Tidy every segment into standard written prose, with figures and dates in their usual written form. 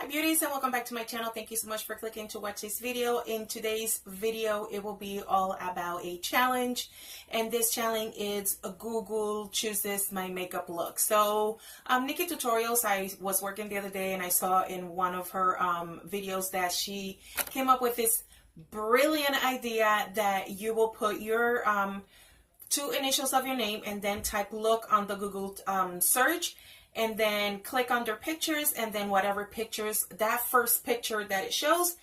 beauties, and welcome back to my channel. Thank you so much for clicking to watch this video. In today's video, it will be all about a challenge, and this challenge is a Google chooses my makeup look. So Nikkie Tutorials, I was working the other day and I saw in one of her videos that she came up with this brilliant idea that you will put your two initials of your name and then type look on the Google search, and then click under pictures, and then whatever pictures, that first picture that it shows,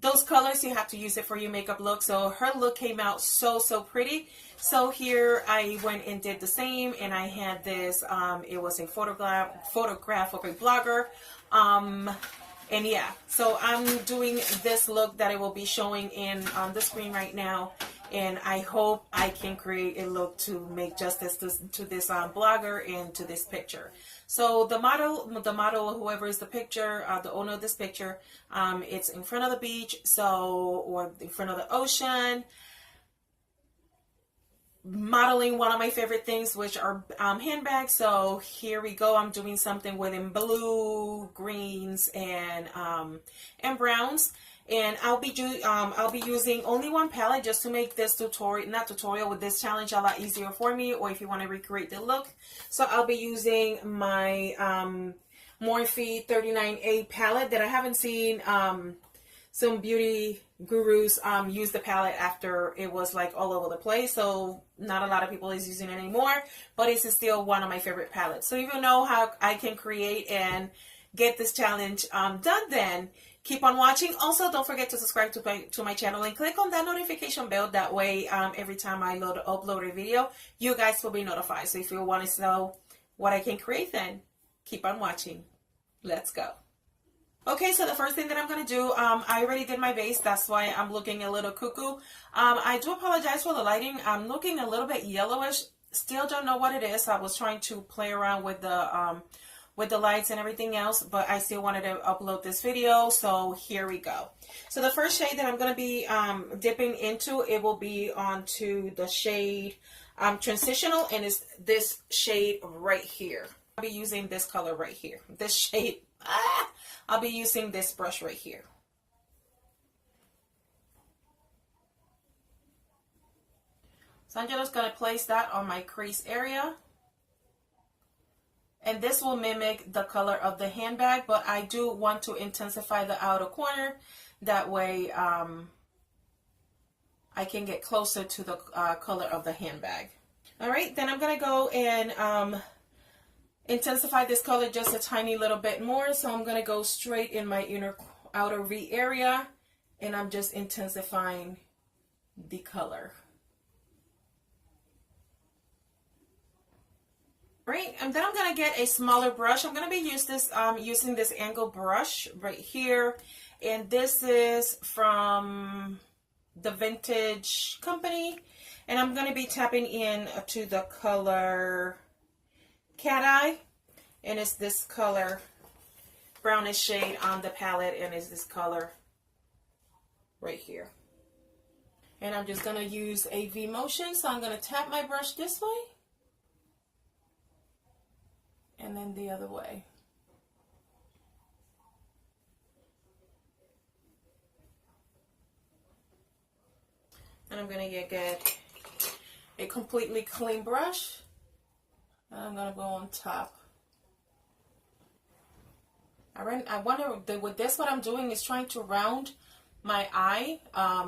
those colors, you have to use it for your makeup look. So her look came out so pretty. So here I went and did the same, and I had this it was a photograph of a blogger, and yeah, so I'm doing this look that I will be showing in on the screen right now, and I hope I can create a look to make justice to this blogger and to this picture. So the model, whoever is the picture, the owner of this picture, it's in front of the beach, or in front of the ocean, modeling one of my favorite things, which are handbags. So here we go. I'm doing something within blue, greens, and browns. And I'll be using only one palette just to make this tutorial with this challenge a lot easier for me, or if you want to recreate the look. So I'll be using my Morphe 39A palette that I haven't seen some beauty gurus use the palette after it was like all over the place. So not a lot of people is using it anymore, but it's still one of my favorite palettes. So if you know how I can create and get this challenge done, then keep on watching. Also, don't forget to subscribe to my channel and click on that notification bell. That way, every time I upload a video, you guys will be notified. So if you want to know what I can create, then keep on watching. Let's go. Okay, so the first thing that I'm going to do, I already did my base. That's why I'm looking a little cuckoo. I do apologize for the lighting. I'm looking a little bit yellowish. Still don't know what it is. I was trying to play around with the lights and everything else, but I still wanted to upload this video, so here we go. So the first shade that I'm going to be dipping into, it will be onto the shade Transitional, and it's this shade right here. I'll be using this color right here. This shade, I'll be using this brush right here. So I'm just going to place that on my crease area. And this will mimic the color of the handbag, but I do want to intensify the outer corner. That way I can get closer to the color of the handbag. All right, then I'm going to go and intensify this color just a tiny little bit more. So I'm going to go straight in my outer V area, and I'm just intensifying the color. Right, and then I'm going to get a smaller brush. I'm going to be using this angle brush right here, and this is from the Vintage Company, and I'm going to be tapping in to the color Cat Eye, and it's this color brownish shade on the palette, and it's this color right here. And I'm just going to use a V motion, so I'm going to tap my brush this way and then the other way. And I'm going to get a completely clean brush, and I'm going to go on top. I wonder, with this, what I'm doing is trying to round my eye.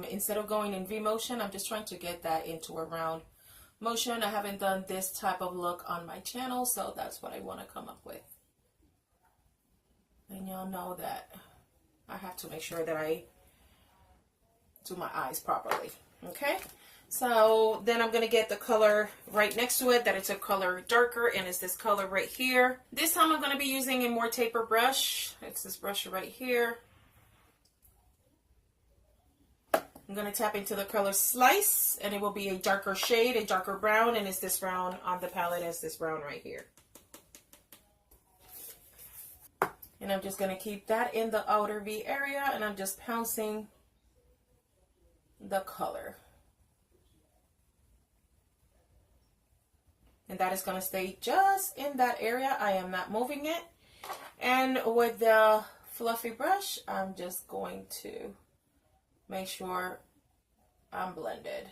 Instead of going in V motion, I'm just trying to get that into a round motion. I haven't done this type of look on my channel, so that's what I want to come up with. And y'all know that I have to make sure that I do my eyes properly. Okay, so then I'm going to get the color right next to it, that it's a color darker, and it's this color right here. This time I'm going to be using a more taper brush. It's this brush right here. I'm going to tap into the color Slice, and it will be a darker shade, a darker brown, and it's this brown on the palette, is this brown right here. And I'm just going to keep that in the outer V area, and I'm just pouncing the color. And that is going to stay just in that area. I am not moving it. And with the fluffy brush, I'm just going to make sure I'm blended.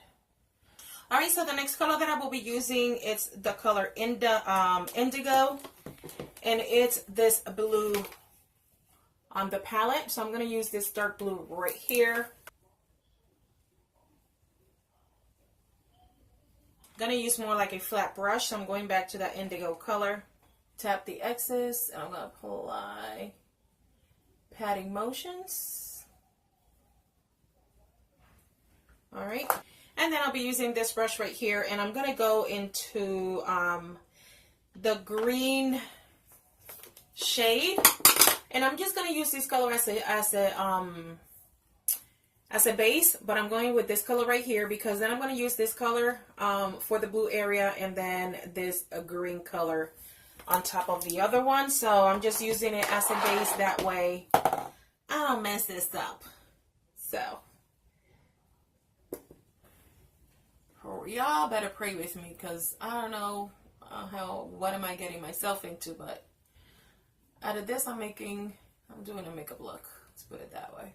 All right, so the next color that I will be using, it's the color Indigo, and it's this blue on the palette. So I'm going to use this dark blue right here. I'm going to use more like a flat brush, so I'm going back to that indigo color. Tap the excess, and I'm going to apply patting motions. All right. And then I'll be using this brush right here, and I'm going to go into the green shade, and I'm just going to use this color as a base, but I'm going with this color right here because then I'm going to use this color for the blue area, and then this green color on top of the other one. So I'm just using it as a base, that way I don't mess this up. So y'all better pray with me, because I don't know what am I getting myself into, but out of this I'm doing a makeup look, let's put it that way.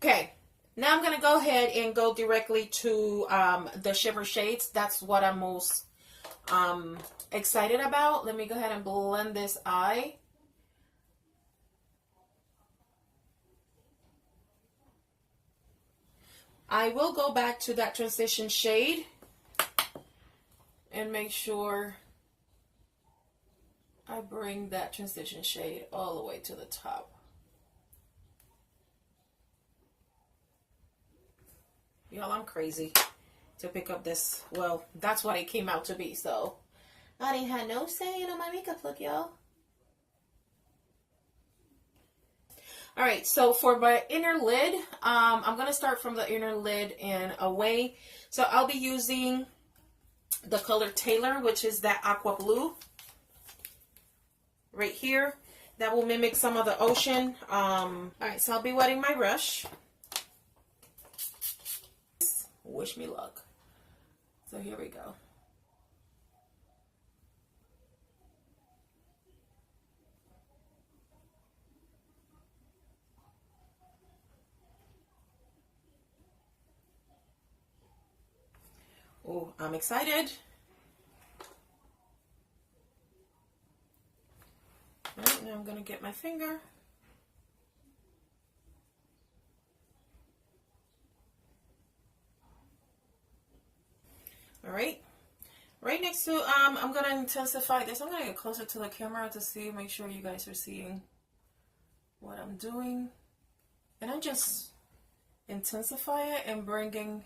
Okay, now I'm going to go ahead and go directly to the shimmer shades. That's what I'm most excited about. Let me go ahead and blend this eye. I will go back to that transition shade and make sure I bring that transition shade all the way to the top. Y'all, I'm crazy to pick up this. Well, that's what it came out to be, so I didn't have no say in my makeup look, y'all. All right, so for my inner lid, I'm going to start from the inner lid and away. So I'll be using the color Taylor, which is that aqua blue right here. That will mimic some of the ocean. All right, so I'll be wetting my brush. Wish me luck. So here we go. Oh, I'm excited. All right, now I'm going to get my finger. All right. Right next to, I'm going to intensify this. I'm going to get closer to the camera to see, make sure you guys are seeing what I'm doing. And I just intensify it and bringing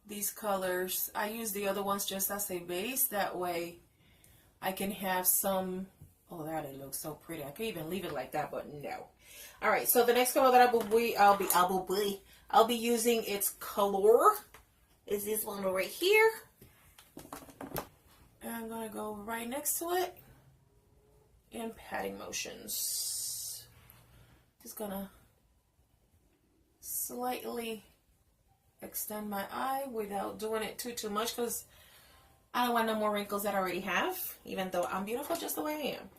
these colors. I use the other ones just as a base. That way I can have some, oh, that it looks so pretty. I could even leave it like that, but no. All right, so the next color that I'll be using, its color is this one right here. And I'm going to go right next to it in patting motions. Just going to slightly extend my eye without doing it too much, because I don't want no more wrinkles that I already have, even though I'm beautiful just the way I am.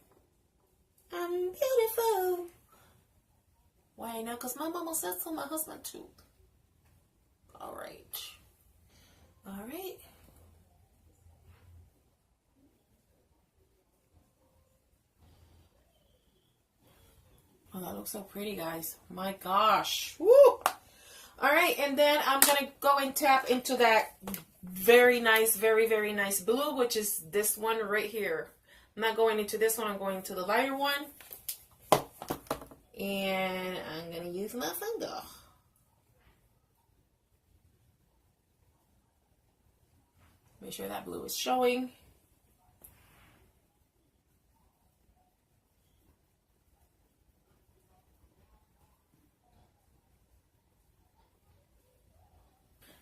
I'm beautiful. Why not? Because my mama said so, my husband too. All right. All right. Oh, that looks so pretty, guys. My gosh. Woo! All right, and then I'm going to go and tap into that very nice, very nice blue, which is this one right here. I'm not going into this one. I'm going to the lighter one. And I'm going to use my finger. Make sure that blue is showing.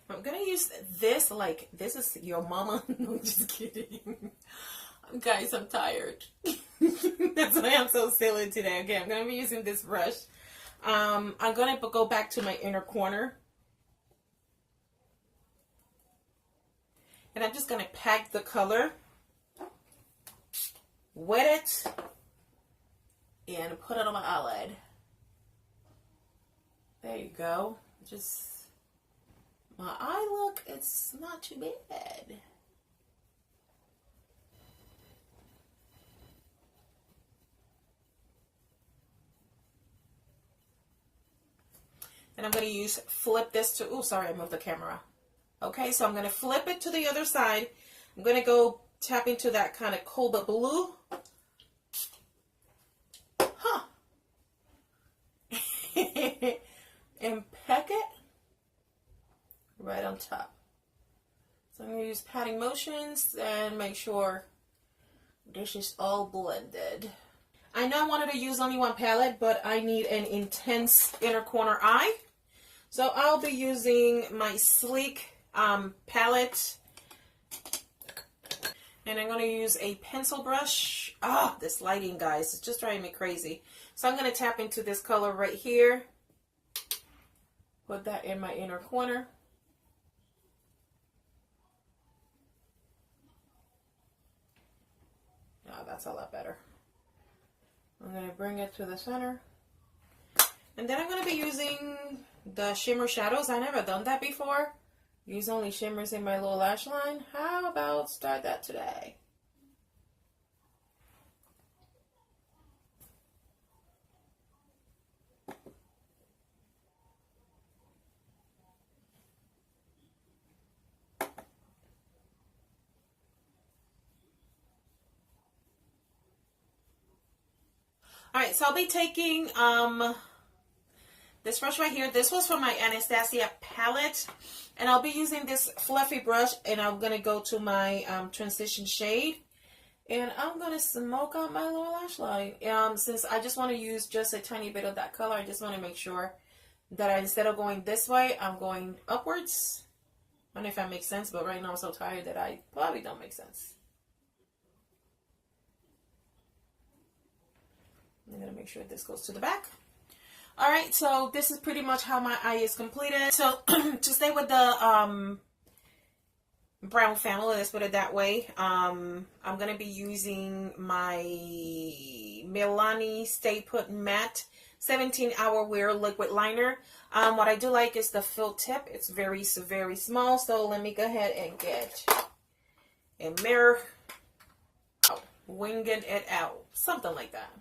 I'm going to use this like, this is your mama. No, I'm just kidding. Guys, I'm tired. That's why I'm so silly today. Okay, I'm going to be using this brush. I'm going to go back to my inner corner And I'm just going to pack the color, wet it, and put it on my eyelid. There you go. Just, my eye look, it's not too bad. And I'm going to flip this to, oh, sorry, I moved the camera. Okay, so I'm going to flip it to the other side. I'm going to go tap into that kind of cobalt blue. Huh. And pack it right on top. So I'm going to use patting motions and make sure this is all blended. I know I wanted to use only one palette, but I need an intense inner corner eye. So I'll be using my Sleek palette. And I'm going to use a pencil brush. Ah, this lighting, guys, it's just driving me crazy. So I'm going to tap into this color right here. Put that in my inner corner. Oh, that's a lot better. I'm going to bring it to the center. And then I'm going to be using the shimmer shadows. I've never done that before. Use only shimmers in my lower lash line. How about start that today? Alright, so I'll be taking this brush right here. This was from my Anastasia palette. And I'll be using this fluffy brush, and I'm going to go to my transition shade. And I'm going to smoke out my lower lash line. Since I just want to use just a tiny bit of that color, I just want to make sure that instead of going this way, I'm going upwards. I don't know if that makes sense, but right now I'm so tired that I probably don't make sense. I'm going to make sure this goes to the back. Alright, so this is pretty much how my eye is completed. So, to stay with the brown family, let's put it that way, I'm going to be using my Milani Stay Put Matte 17-Hour Wear Liquid Liner. What I do like is the fill tip. It's very, very small. So, let me go ahead and get a mirror. Oh, winging it out. Something like that.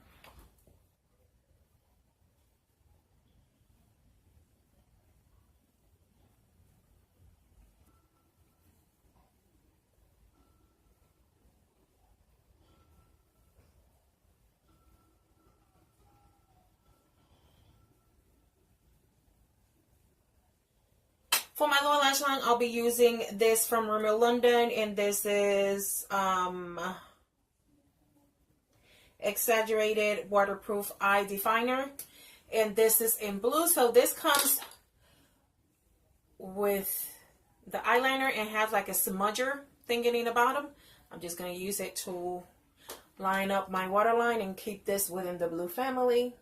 For my lower lash line, I'll be using this from Rimmel London, and this is Exaggerated Waterproof Eye Definer, and this is in blue. So this comes with the eyeliner and has like a smudger thing in the bottom. I'm just going to use it to line up my waterline and keep this within the blue family.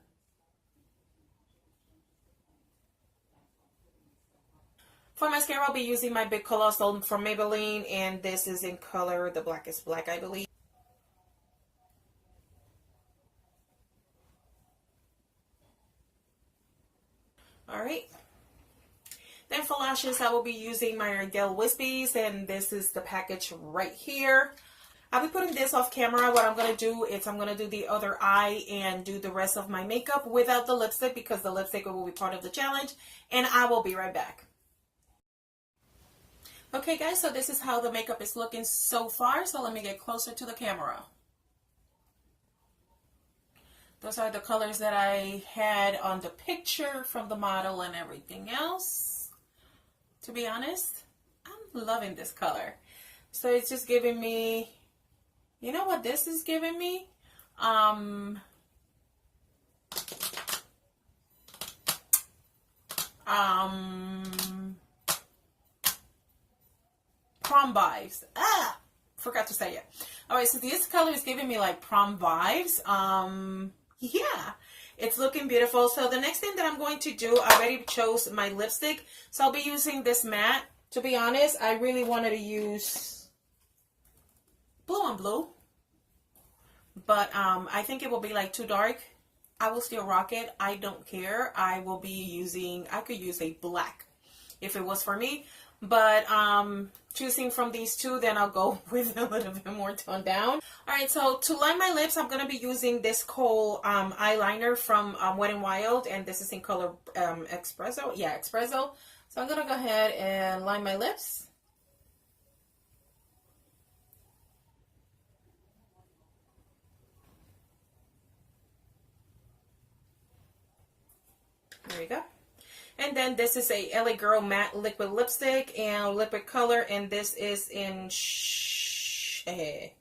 For mascara, I'll be using my Big Colossal from Maybelline, and this is in color The Blackest Black, I believe. Alright. Then for lashes, I will be using my Ardell Wispies, and this is the package right here. I'll be putting this off camera. What I'm going to do is I'm going to do the other eye and do the rest of my makeup without the lipstick, because the lipstick will be part of the challenge, and I will be right back. Okay guys, so this is how the makeup is looking so far. So let me get closer to the camera. Those are the colors that I had on the picture from the model and everything else. To be honest, I'm loving this color. So it's just giving me, you know what this is giving me? Prom vibes. Forgot to say it. Alright, so this color is giving me like prom vibes. Yeah, it's looking beautiful. So the next thing that I'm going to do, I already chose my lipstick. So I'll be using this matte. To be honest, I really wanted to use blue on blue, but I think it will be like too dark. I will still rock it. I don't care. I will be using, I could use a black if it was for me, but choosing from these two, then I'll go with a little bit more toned down. All right, so to line my lips, I'm going to be using this kohl eyeliner from Wet n Wild, and this is in color Espresso. Yeah, Espresso. So I'm going to go ahead and line my lips. There you go. And then this is a LA Girl matte liquid lipstick and liquid color, and this is in shade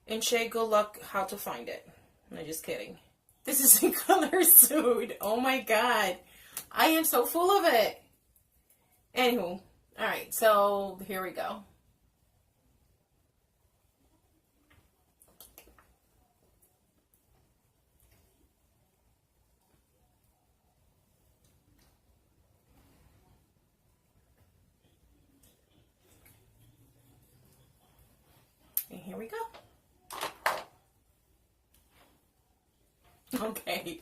Good Luck How to Find It. I'm just kidding. This is in color Suede. Oh my god. I am so full of it. Anywho. Alright, so here we go. And here we go. Okay,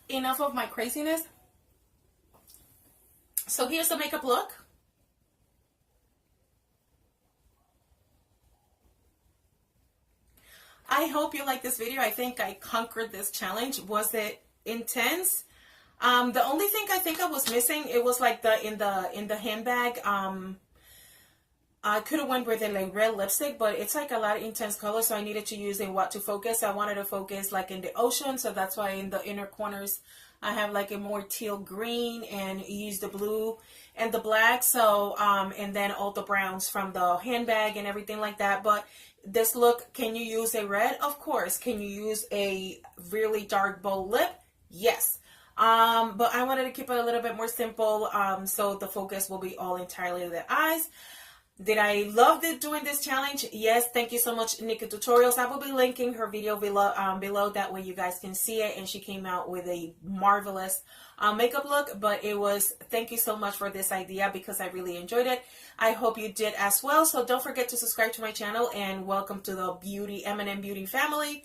enough of my craziness. So here's the makeup look. I hope you like this video. I think I conquered this challenge. Was it intense? The only thing I think I was missing, it was like in the handbag. I could have went with a like red lipstick, but it's like a lot of intense colors, so I needed to use a what to focus. I wanted to focus like in the ocean, so that's why in the inner corners I have like a more teal green and use the blue and the black. So and then all the browns from the handbag and everything like that. But this look, can you use a red? Of course. Can you use a really dark bold lip? Yes. But I wanted to keep it a little bit more simple, so the focus will be all entirely the eyes. Did I love doing this challenge? Yes. Thank you so much, Nikkie Tutorials. I will be linking her video below. That way you guys can see it. And she came out with a marvelous makeup look. But it was, thank you so much for this idea because I really enjoyed it. I hope you did as well. So don't forget to subscribe to my channel and welcome to the M&M Beauty family.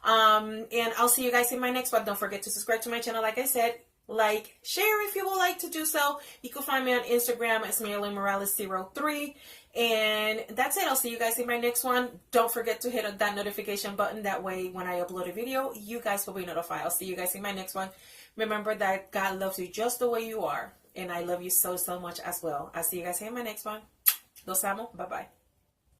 And I'll see you guys in my next one. Don't forget to subscribe to my channel. Like I said, like, share if you would like to do so. You can find me on Instagram as Marylin Morales03. And that's it. I'll see you guys in my next one. Don't forget to hit that notification button. That way, when I upload a video, you guys will be notified. I'll see you guys in my next one. Remember that God loves you just the way you are. And I love you so, so much as well. I'll see you guys in my next one. Los amo. Bye-bye.